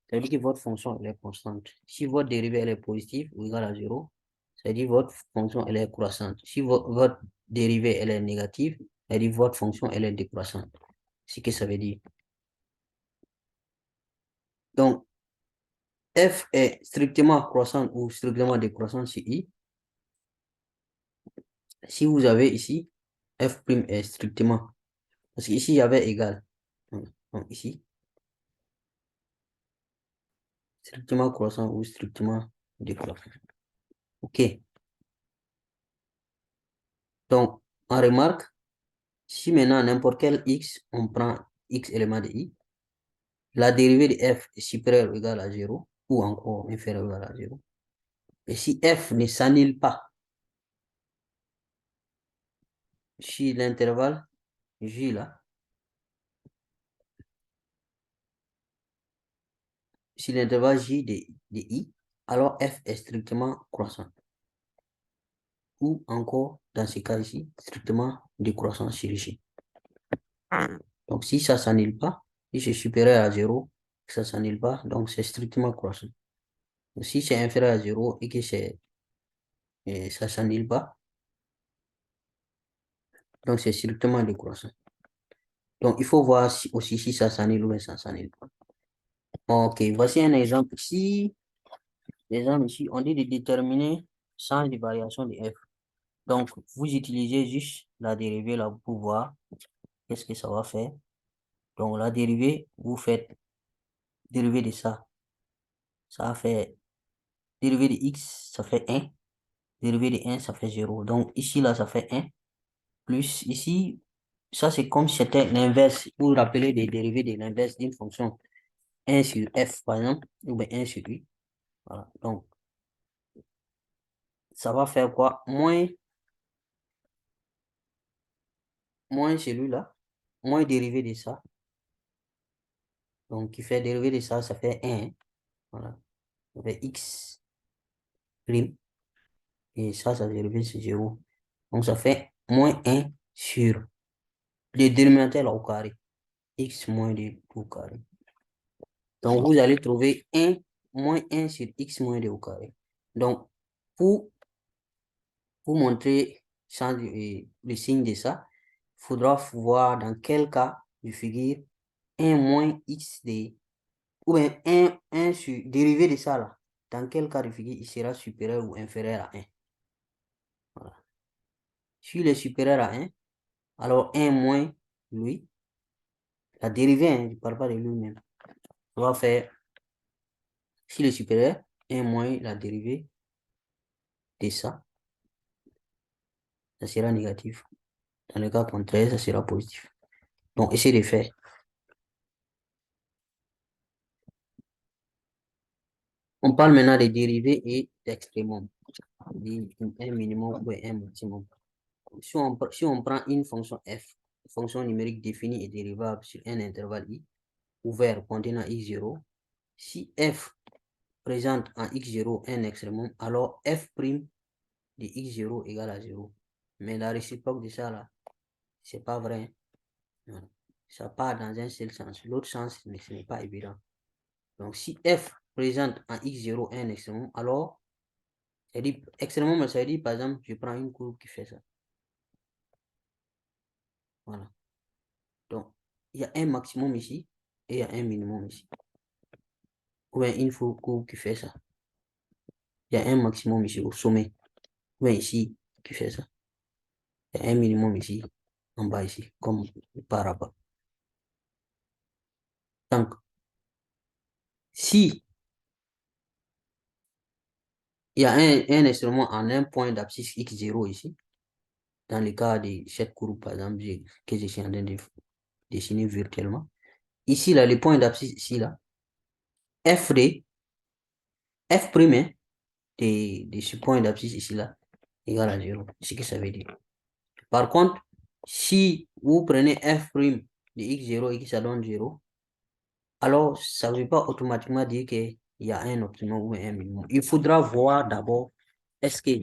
Speaker 1: ça veut dire que votre fonction, elle est constante. Si votre dérivée, elle est positive ou égale à 0, ça veut dire que votre fonction, elle est croissante. Si votre dérivée, elle est négative, ça veut dire que votre fonction, elle est décroissante. C'est ce que ça veut dire. Donc, f est strictement croissante ou strictement décroissante sur i. Si vous avez ici, f' est strictement, parce qu'ici, il y avait égal. Donc, ici, strictement croissant ou strictement décroissant. OK. Donc, on remarque, si maintenant n'importe quel x, on prend x élément de i, la dérivée de f est supérieure ou égale à 0, ou encore inférieure ou égale à 0. Et si f ne s'annule pas, si l'intervalle j là, si l'intervalle j de i, alors f est strictement croissant. Ou encore, dans ce cas ici, strictement décroissant sur j. Donc, si ça ne s'annule pas, si c'est supérieur à 0, ça ne s'annule pas, donc c'est strictement croissant. Donc, si c'est inférieur à 0 et que ça ne s'annule pas, donc c'est strictement décroissant. Donc, il faut voir aussi si ça s'annule ou ça ne s'annule pas. Ok, voici un exemple ici. L'exemple ici, on dit de déterminer sens de variation de f. Donc, vous utilisez juste la dérivée là pour voir qu'est-ce que ça va faire. Donc, la dérivée, vous faites dérivée de ça. Ça fait dérivée de x, ça fait 1. Dérivée de 1, ça fait 0. Donc, ici, là, ça fait 1. Plus ici, ça, c'est comme si c'était l'inverse. Vous vous rappelez des dérivés de l'inverse d'une fonction 1 sur f, par exemple, ou bien 1 sur i. Voilà. Donc, ça va faire quoi? Moins celui-là, moins dérivé de ça. Donc, qui fait dérivé de ça, ça fait 1. Voilà. Ça fait x prime. Et ça dérivé sur 0. Donc, ça fait moins 1 sur le dénominateur là, au carré. X moins 2 au carré. Donc, vous allez trouver 1 moins 1 sur x moins 2 au carré. Donc, pour montrer le signe de ça, il faudra voir dans quel cas de figure 1 moins x de, ou bien 1 sur dérivé de ça là, dans quel cas de figure il sera supérieur ou inférieur à 1. Voilà. Si il est supérieur à 1, alors 1 moins lui, la dérivée, hein, je ne parle pas de lui-même. On va faire, s'il est supérieur, 1 moins la dérivée de ça sera négatif. Dans le cas contraire, ça sera positif. Donc, essayez de faire. On parle maintenant des dérivés et d'extrémum. Un minimum ou un maximum. Si on prend une fonction f, fonction numérique définie et dérivable sur un intervalle i, ouvert contenant x0, si f présente en x0 un extrémum, alors f' de x0 égale à 0. Mais la réciproque de ça, là, c'est pas vrai. Non. Ça part dans un seul sens. L'autre sens, ce n'est pas évident. Donc, si f présente en x0 un extrémum, alors, extrémum, ça veut dire, par exemple, je prends une courbe qui fait ça. Voilà. Donc, il y a un maximum ici et il y a un minimum ici. Ou bien une courbe qui fait ça. Il y a un maximum ici au sommet. Ou bien ici qui fait ça. Il y a un minimum ici, en bas ici, comme par rapport. Donc, si il y a un instrument en un point d'abscisse x0 ici, dans le cas de cette courbe, par exemple, que je suis en train de dessiner virtuellement, ici, là, le point d'abscisse ici, là, f de f' de ce point d'abscisse ici, là, égale à 0. C'est ce que ça veut dire. Par contre, si vous prenez f' de x0 et que ça donne 0, alors ça ne veut pas automatiquement dire qu'il y a un optimum ou un minimum. Il faudra voir d'abord, est-ce que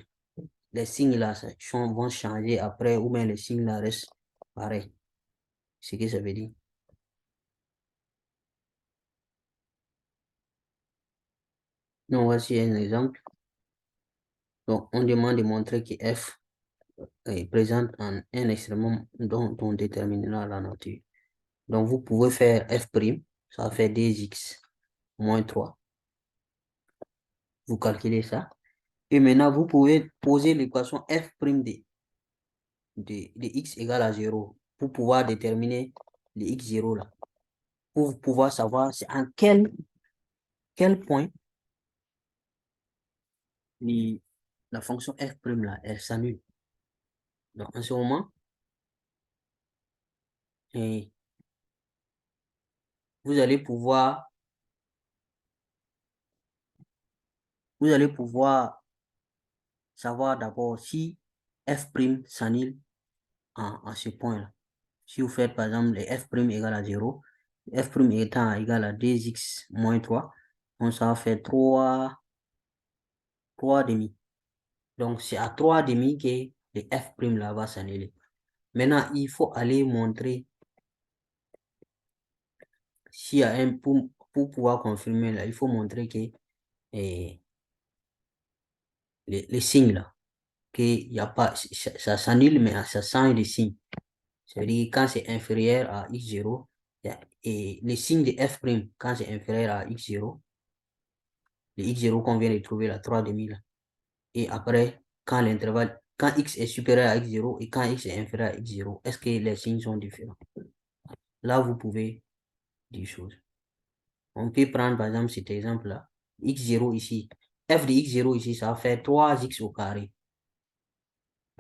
Speaker 1: les signes là vont changer après ou bien les signes là restent pareils. C'est ce que ça veut dire. Donc, voici un exemple. Donc, on demande de montrer que f est présente en un extrémum dont on déterminera la nature. Donc, vous pouvez faire f', ça va faire 2x moins 3. Vous calculez ça. Et maintenant, vous pouvez poser l'équation f' de x égale à 0 pour pouvoir déterminer le x0 là. Pour pouvoir savoir c'est en quel point la fonction f' là, elle s'annule. Donc, en ce moment, et vous allez pouvoir savoir d'abord si f' s'annule en ce point-là. Si vous faites par exemple les f' égale à 0, f' étant égal à 2x moins 3, donc ça va faire 3 demi. Donc c'est à 3 demi que le f' là va s'annuler. Maintenant, il faut aller montrer s'il y a un pour pouvoir confirmer là, il faut montrer que les signes là, qu'il n'y a pas, ça s'annule, mais ça change de signe. C'est-à-dire quand c'est inférieur à x0, et les signes de f', quand c'est inférieur à x0, le x0 qu'on vient de trouver, la 3 demi là. Et après, quand l'intervalle, quand x est supérieur à x0 et quand x est inférieur à x0, est-ce que les signes sont différents? Là, vous pouvez dire choses. On peut prendre par exemple cet exemple-là, x0 ici. F de x0 ici, ça va faire 3x au carré.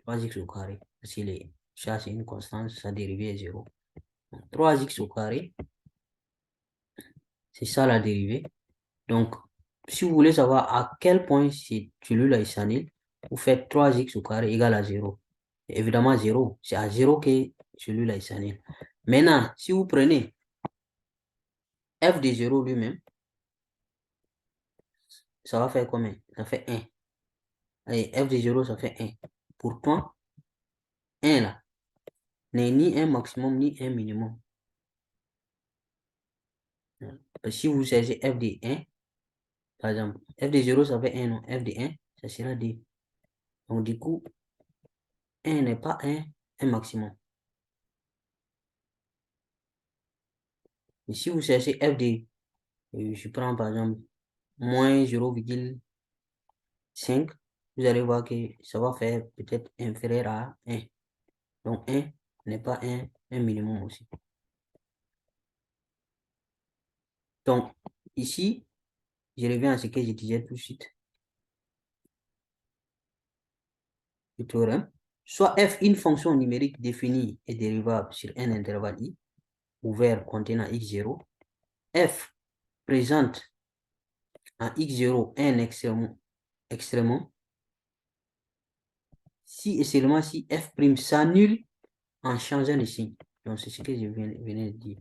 Speaker 1: 3x au carré. Parce que ça, c'est une constante, sa dérivée est 0. Donc, 3x au carré, c'est ça la dérivée. Donc, si vous voulez savoir à quel point c'est celui-là est s'annule, vous faites 3x au carré égale à 0. Et évidemment, 0. C'est à 0 que celui-là est s'annule. Maintenant, si vous prenez f de 0 lui-même, ça va faire combien? Ça fait 1. Allez, f de 0, ça fait 1. Pourtant, 1 là, n'est ni un maximum ni un minimum. Si vous cherchez f de 1, par exemple, f de 0, ça fait 1, non? F de 1, ça sera 2. Donc, du coup, 1 n'est pas un maximum. Et si vous cherchez f de, je prends par exemple, moins 0,5, vous allez voir que ça va faire peut-être inférieur à 1. Donc, 1 n'est pas un minimum aussi. Donc, ici, je reviens à ce que je disais tout de suite. Le théorème. Soit f, une fonction numérique définie et dérivable sur un intervalle i, ouvert contenant x0. F présente en x0 un extrêmement si et seulement si f' s'annule en changeant de signe. Donc, c'est ce que je venais de dire.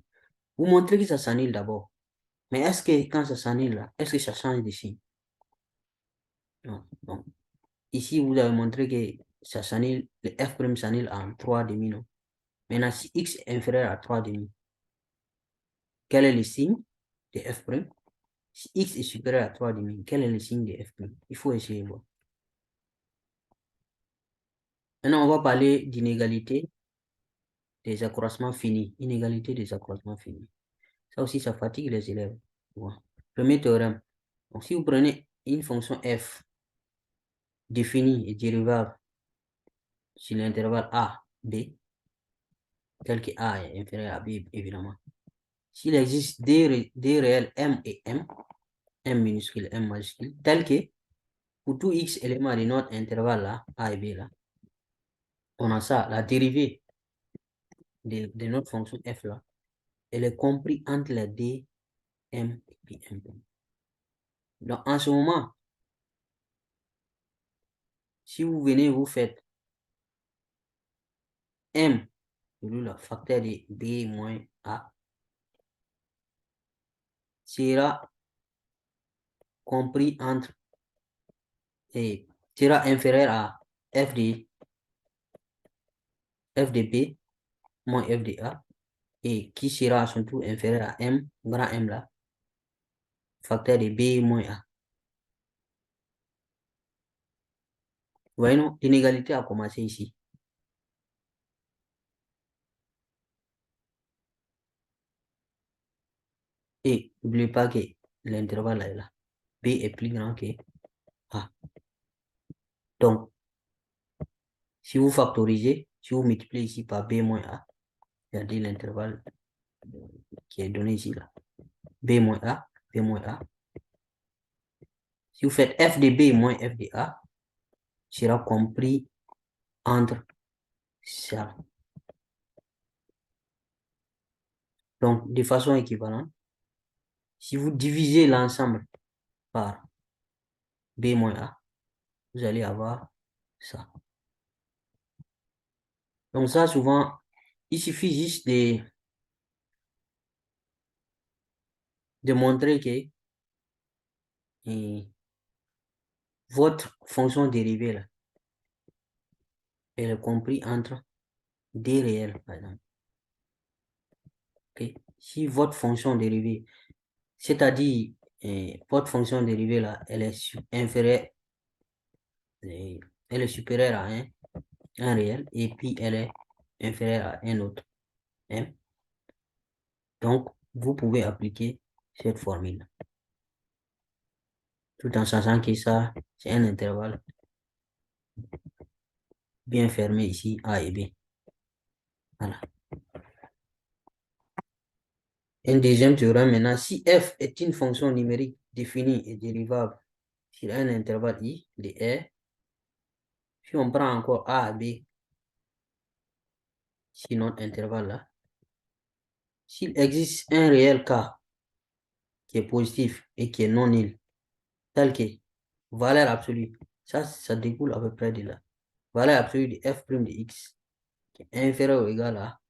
Speaker 1: Vous montrez que ça s'annule d'abord. Mais est-ce que quand ça s'annule là, est-ce que ça change de signe? Non. Donc, ici, vous avez montré que ça s'annule, le f' s'annule en 3,5, non? Maintenant, si x est inférieur à 3,5, quel est le signe de f'? Si x est supérieur à 3,5, quel est le signe de f'? Il faut essayer de voir. Maintenant, on va parler d'inégalité des accroissements finis. Inégalité des accroissements finis. Ça aussi, ça fatigue les élèves. Bon. Premier théorème. Donc, si vous prenez une fonction f définie et dérivable sur l'intervalle a, b, tel que a est inférieur à b, évidemment. S'il existe des réels m et m minuscule, m majuscule, tel que pour tout x éléments de notre intervalle là, a et b là, on a ça, la dérivée de notre fonction f là, elle est comprise entre les d, m et m. Donc, en ce moment, si vous venez, vous faites m, le facteur de b moins a, sera compris entre et sera inférieur à f de b moins f de a, et qui sera à son tour inférieur à m, grand M là, facteur de b moins a. Vous voyez, non? L'inégalité a commencé ici. Et n'oubliez pas que l'intervalle est là. B est plus grand que A. Donc, si vous factorisez, si vous multipliez ici par B moins A, regardez l'intervalle qui est donné ici là. B moins A, B moins A. Si vous faites f de B moins f de A, sera compris entre ça. Donc, de façon équivalente, si vous divisez l'ensemble par B moins A, vous allez avoir ça. Donc ça, souvent, il suffit juste de montrer que votre fonction dérivée, là, elle est comprise entre des réels, par exemple. Okay? Si votre fonction dérivée, c'est-à-dire votre fonction dérivée, là, elle est inférieure, elle est supérieure à un réel, et puis elle est inférieure à un autre. Hein? Donc, vous pouvez appliquer cette formule, tout en sachant que ça, c'est un intervalle bien fermé ici, A et B. Voilà. Un deuxième théorème maintenant, si f est une fonction numérique définie et dérivable sur un intervalle i de R, si on prend encore A et B sur notre intervalle là, s'il existe un réel k qui est positif et qui est non nul, tel que valeur absolue, ça découle à peu près de là, valeur absolue de f' de x qui est inférieur ou égal à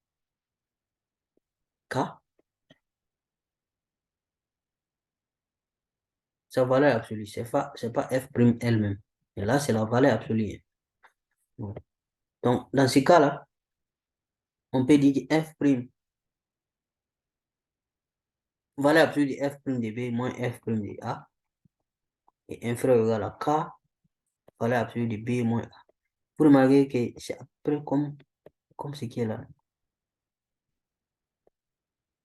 Speaker 1: k, sa valeur absolue, c'est pas f' elle-même. Et là, c'est la valeur absolue. Donc, dans ce cas-là, On peut dire que f' valeur absolue de f' de b moins f' de a est inférieur ou égal à k valeur absolue de b moins a. Vous remarquez que c'est à peu près comme ce qui est là.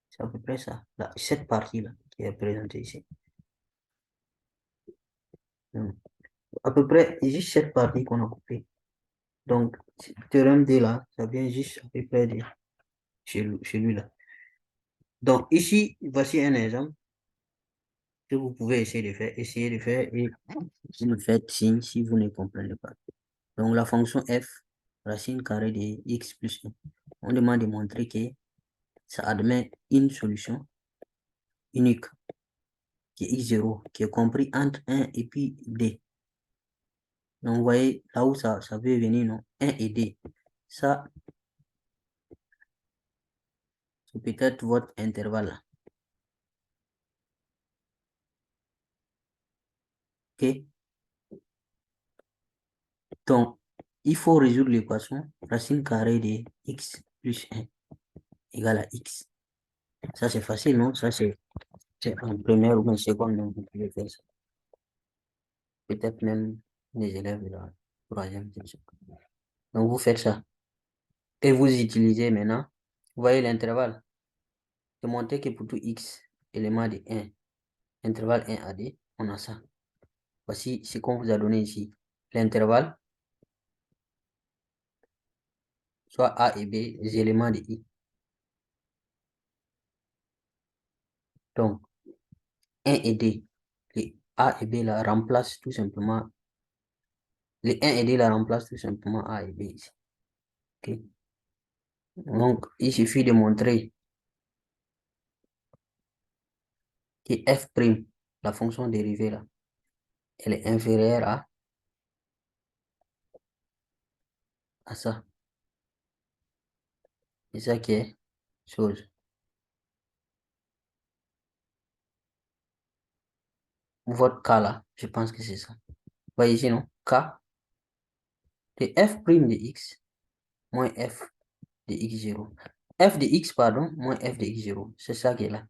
Speaker 1: C'est à peu près ça. Là, cette partie-là qui est présentée ici. Donc, à peu près juste cette partie qu'on a coupée. Donc, ce théorème D là, ça vient juste à peu près de chez lui là. Donc, ici, voici un exemple que vous pouvez essayer de faire. Essayez de faire et vous me faites signe si vous ne comprenez pas. Donc, la fonction f, racine carrée de x plus 1. On demande de montrer que ça admet une solution unique qui est x0, qui est compris entre 1 et puis d. Donc, vous voyez là où ça veut venir, non? 1 et d. Ça, c'est peut-être votre intervalle là. OK? Donc, il faut résoudre l'équation racine carrée de x plus 1 égale à x. Ça, c'est facile, non? Ça, c'est en première ou en seconde, donc vous pouvez faire ça. Peut-être même les élèves de la troisième, je ne sais pas. Donc, vous faites ça. Et vous utilisez maintenant, vous voyez l'intervalle. De montrer que pour tout x, élément de 1, intervalle 1 à d, on a ça. Voici ce qu'on vous a donné ici. L'intervalle, soit a et b, les éléments de i. Donc, 1 et d, les a et b là remplacent tout simplement, les 1 et d là remplacent tout simplement a et b ici. OK? Donc, il suffit de montrer que f', la fonction dérivée là, elle est inférieure à ça. C'est ça qui est chose. Votre cas là, je pense que c'est ça. Vous voyez ici, non? K de f' de x moins f de x0. F de x, pardon, moins f de x0. C'est ça qui est là.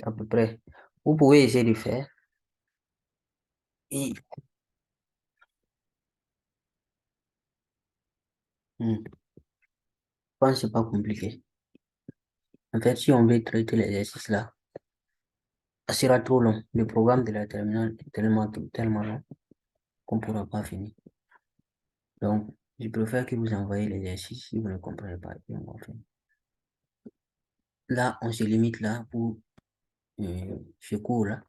Speaker 1: À peu près. Vous pouvez essayer de faire. Et, je pense que c'est pas compliqué. En fait, si on veut traiter l'exercice là, ça sera trop long. Le programme de la terminale est tellement long qu'on ne pourra pas finir. Donc, je préfère que vous envoyez l'exercice si vous ne comprenez pas. Et on va faire. Là, on se limite là pour ce cours-là.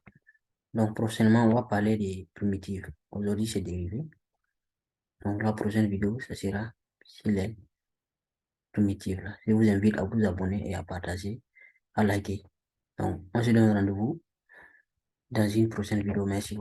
Speaker 1: Donc, prochainement, on va parler des primitives. Aujourd'hui, c'est dérivé. Donc, la prochaine vidéo, ça sera sur les primitives. Là. Je vous invite à vous abonner et à partager, à liker. Donc, on se donne rendez-vous dans une prochaine vidéo. Merci beaucoup.